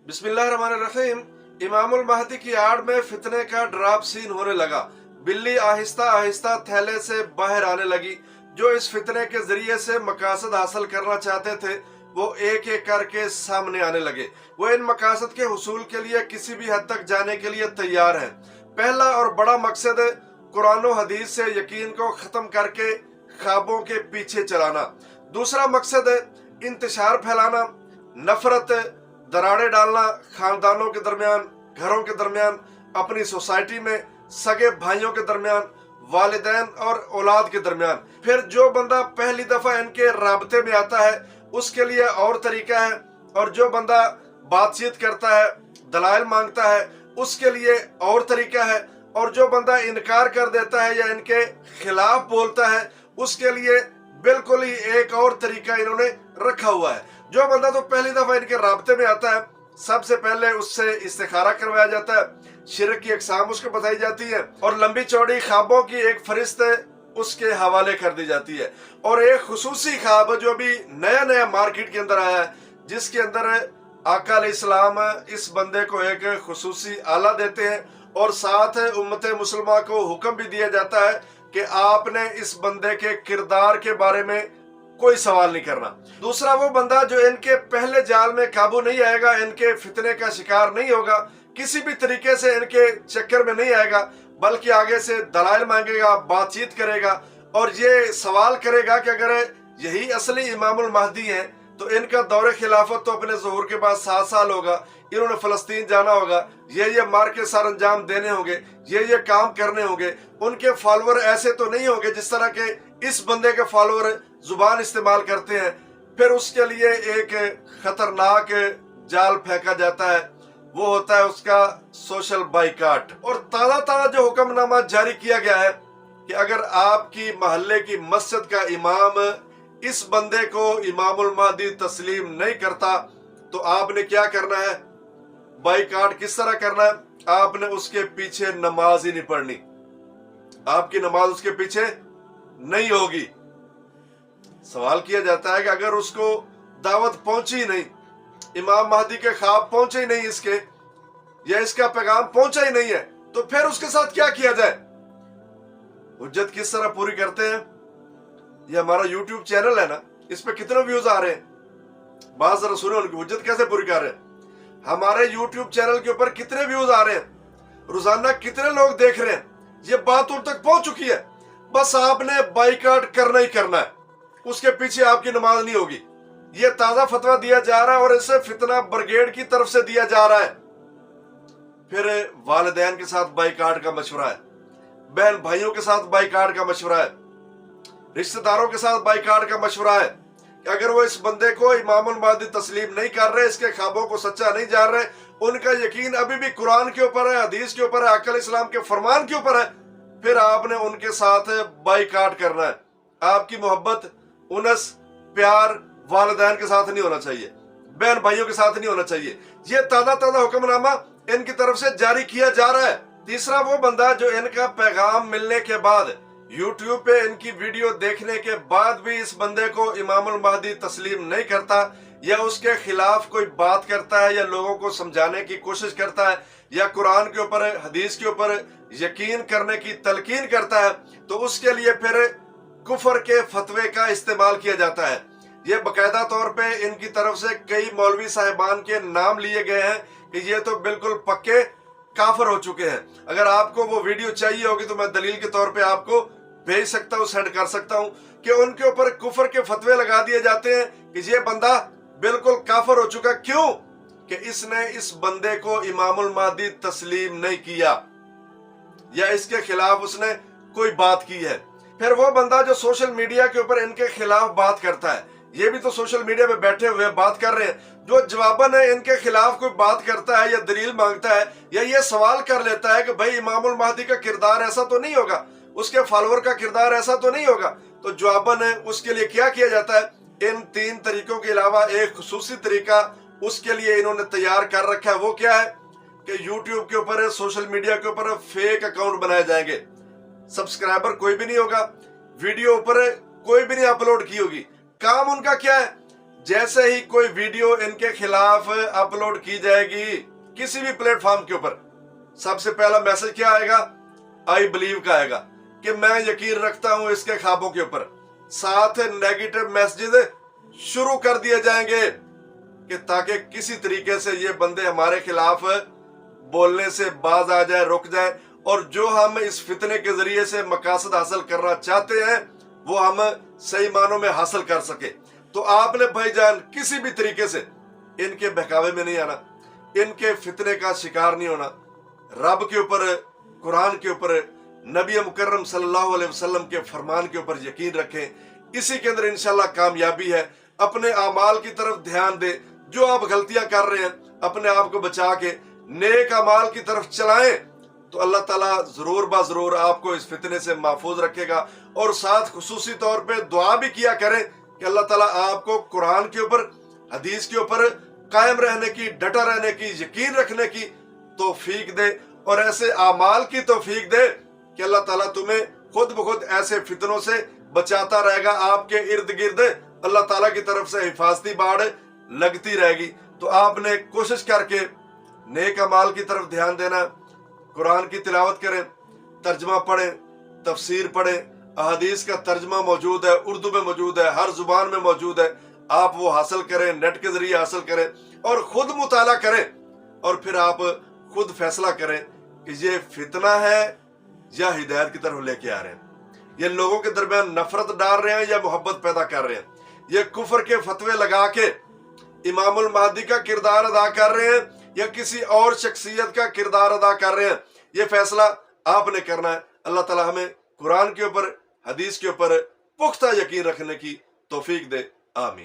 बिस्मिल्लाहिर्रहमानिर्रहीम। इमामुल महदी की आड़ में फितने का ड्राप सीन होने लगा। बिल्ली आहिस्ता आहिस्ता थैले से बाहर आने लगी। जो इस फितने के जरिए से मकासद हासिल करना चाहते थे वो एक एक करके सामने आने लगे। वो इन मकासद के हुसूल के लिए किसी भी हद तक जाने के लिए तैयार हैं। पहला और बड़ा मकसद कुरान और हदीस से यकीन को खत्म करके ख्वाबों के पीछे चलाना। दूसरा मकसद इंतशार फैलाना, नफरत, दरारें डालना खानदानों के दरमियान, घरों के दरमियान, अपनी सोसाइटी में, सगे भाइयों के दरमियान, वालिदैन और औलाद के दरमियान। फिर जो बंदा पहली दफा इनके राबते में आता है उसके लिए और तरीका है, और जो बंदा बातचीत करता है, दलाइल मांगता है, उसके लिए और तरीका है, और जो बंदा इनकार कर देता है या इनके खिलाफ बोलता है उसके लिए बिल्कुल ही एक और तरीका इन्होंने रखा हुआ है। जो बंदा तो पहली दफा इनके राबते में आता है सबसे पहले उससे इस्तिखारा करवाया जाता है, शिरक की अक़साम उसको बताई जाती है और लंबी चौड़ी ख्वाबों की एक फरिस्त उसके हवाले कर दी जाती है। और एक खुसूसी ख्वाब जो अभी नया नया मार्केट के अंदर आया है, जिसके अंदर आका अलैहिस्सलाम इस बंदे को एक खुसूसी आला देते हैं और साथ उम्मत मुसलमान को हुक्म भी दिया जाता है कि आपने इस बंदे के किरदार के बारे में कोई सवाल नहीं करना। दूसरा वो बंदा जो इनके पहले जाल में काबू नहीं आएगा, इनके फितने का शिकार नहीं होगा, किसी भी तरीके से इनके चक्कर में नहीं आएगा, बल्कि आगे से दलाइल मांगेगा, बातचीत करेगा और ये सवाल करेगा कि अगर यही असली इमामुल महदी हैं तो इनका दौरे खिलाफत तो अपने ज़हूर के बाद 7 साल होगा, इन्होंने फलस्तीन जाना होगा, ये मार के सर अंजाम देने होंगे, ये काम करने होंगे। उनके फॉलोअर ऐसे तो नहीं होंगे जिस तरह के इस बंदे के फॉलोअर जुबान इस्तेमाल करते हैं। फिर उसके लिए एक खतरनाक जाल फेंका जाता है, वो होता है उसका सोशल बाइकाट। और ताज़ा ताज़ा जो हुक्मनामा जारी किया गया है कि अगर आपकी मोहल्ले की मस्जिद का इमाम इस बंदे को इमामुल महदी तस्लीम नहीं करता तो आपने क्या करना है, बाइकाट किस तरह करना है, आपने उसके पीछे नमाज ही नहीं पढ़नी, आपकी नमाज उसके पीछे नहीं होगी। सवाल किया जाता है कि अगर उसको दावत पहुंची ही नहीं, इमाम महदी के ख्वाब पहुंचे ही नहीं इसके, या इसका पैगाम पहुंचा ही नहीं है, तो फिर उसके साथ क्या किया जाए, हुज्जत किस तरह पूरी करते हैं। ये हमारा YouTube चैनल है ना, इस पे कितने व्यूज आ रहे हैं, बात जरा सुनो, उनकी हुज्जत कैसे पूरी कर रहे हैं। हमारे YouTube चैनल के ऊपर कितने व्यूज आ रहे हैं, रोजाना कितने लोग देख रहे हैं, ये बात उन तक पहुंच चुकी है। बस आपने बाइकाट करना ही करना है, उसके पीछे आपकी नमाज नहीं होगी। ये ताजा फतवा दिया जा रहा है और इसे फितना ब्रिगेड की तरफ से दिया जा रहा है। फिर वालिदैन के साथ बाइकाट का मशवरा है, बहन भाइयों के साथ बाइकाट का मशवरा है, रिश्तेदारों के साथ बाइकाट का मशवरा है कि अगर वो इस बंदे को इमामुल महदी तस्लीम नहीं कर रहे, इसके ख्वाबों को सच्चा नहीं जान रहे, उनका यकीन अभी भी कुरान के ऊपर है, हदीस के ऊपर है, आका अलैहिस्सलाम के फरमान के ऊपर है, फिर आपने उनके साथ बाइकाट करना है। आपकी मोहब्बत, उनस, प्यार वालिदैन के साथ नहीं होना चाहिए, बहन भाइयों के साथ नहीं होना चाहिए। ये ताज़ा ताज़ा हुक्मनामा इनकी तरफ से जारी किया जा रहा है। तीसरा वो बंदा जो इनका पैगाम मिलने के बाद, YouTube पे इनकी वीडियो देखने के बाद भी इस बंदे को इमामुल महदी तस्लीम नहीं करता, या उसके खिलाफ कोई बात करता है, या लोगों को समझाने की कोशिश करता है, या कुरान के ऊपर, हदीस के ऊपर यकीन करने की तलकीन करता है, तो उसके लिए फिर कुफर के फतवे का इस्तेमाल किया जाता है। ये बाकायदा तौर पे इनकी तरफ से कई मौलवी साहिबान के नाम लिए गए हैं कि ये तो बिल्कुल पक्के काफिर हो चुके हैं। अगर आपको वो वीडियो चाहिए होगी तो मैं दलील के तौर पे आपको भेज सकता हूँ, सेंड कर सकता हूँ कि उनके ऊपर कुफर के फतवे लगा दिए जाते हैं कि ये बंदा बिल्कुल काफिर हो चुका। क्यों? कि इसने इस बंदे को इमामुल महदी तस्लीम नहीं किया, या इसके खिलाफ उसने कोई बात की है। फिर वो बंदा जो सोशल मीडिया के ऊपर इनके खिलाफ बात करता है, ये भी तो सोशल मीडिया पे बैठे हुए बात कर रहे हैं, जो जवाबन है इनके खिलाफ कोई बात करता है या दलील मांगता है या ये सवाल कर लेता है कि भाई इमामुल महदी का किरदार ऐसा तो नहीं होगा, उसके फॉलोअर का किरदार ऐसा तो नहीं होगा, तो जवाबन है उसके लिए क्या किया जाता है, इन 3 तरीकों के अलावा एक खुसूसी तरीका उसके लिए इन्होंने तैयार कर रखा है। वो क्या है कि YouTube के ऊपर, सोशल मीडिया के ऊपर फेक अकाउंट बनाए जाएंगे, सब्सक्राइबर कोई भी नहीं होगा, वीडियो ऊपर कोई भी नहीं अपलोड की होगी। काम उनका क्या है, जैसे ही कोई वीडियो इनके खिलाफ अपलोड की जाएगी किसी भी प्लेटफॉर्म के ऊपर, सबसे पहला मैसेज क्या आएगा? आई बिलीव का आएगा कि मैं यकीन रखता हूं इसके ख्वाबों के ऊपर। साथ नेगेटिव मैसेजेस शुरू कर दिए जाएंगे कि ताकि किसी तरीके से ये बंदे हमारे खिलाफ बोलने से बाज आ जाए, रुक जाए, और जो हम इस फितने के जरिए से मकासद हासिल करना चाहते हैं वो हम सही मानों में हासिल कर सके। तो आपने भाईजान किसी भी तरीके से इनके बहकावे में नहीं आना, इनके फितने का शिकार नहीं होना। रब के ऊपर, कुरान के ऊपर, नबी मुकर्रम सल्लल्लाहु अलैहि वसल्लम के फरमान के ऊपर यकीन रखें, इसी के अंदर इंशाल्लाह कामयाबी है। अपने अमाल की तरफ ध्यान दें, जो आप गलतियां कर रहे हैं अपने आप को बचा के नेक अमाल की तरफ चलाएं तो अल्लाह ताला जरूर बाजरूर आपको इस फितने से महफूज रखेगा। और साथ खुसूसी तौर पे दुआ भी किया करें कि अल्लाह ताला आपको कुरान के ऊपर, हदीस के ऊपर कायम रहने की, डटा रहने की, यकीन रखने की तौफीक दे, और ऐसे अमाल की तौफीक दे कि अल्लाह ताला तुम्हें खुद ब खुद ऐसे फितनों से बचाता रहेगा। आपके इर्द गिर्द अल्लाह ताला की तरफ से हिफाजती बाड़ लगती रहेगी। तो आपने कोशिश करके नेक अमाल की तरफ ध्यान देना, कुरान की तिलावत करें, तर्जमा पढ़ें, तफसीर पढ़ें, अहदीस का तर्जमा मौजूद है, उर्दू में मौजूद है, हर जुबान में मौजूद है, आप वो हासिल करें, नेट के जरिए हासिल करें और खुद मुताला करें, और फिर आप खुद फैसला करें कि ये फितना है या हिदायत की तरफ लेके आ रहे हैं, ये लोगों के दरमियान नफरत डाल रहे हैं या मोहब्बत पैदा कर रहे हैं, ये कुफर के फतवे लगा के इमामुल महदी का किरदार अदा कर रहे हैं या किसी और शख्सियत का किरदार अदा कर रहे हैं। ये फैसला आपने करना है। अल्लाह ताला हमें कुरान के ऊपर, हदीस के ऊपर पुख्ता यकीन रखने की तौफीक दे। आमीन।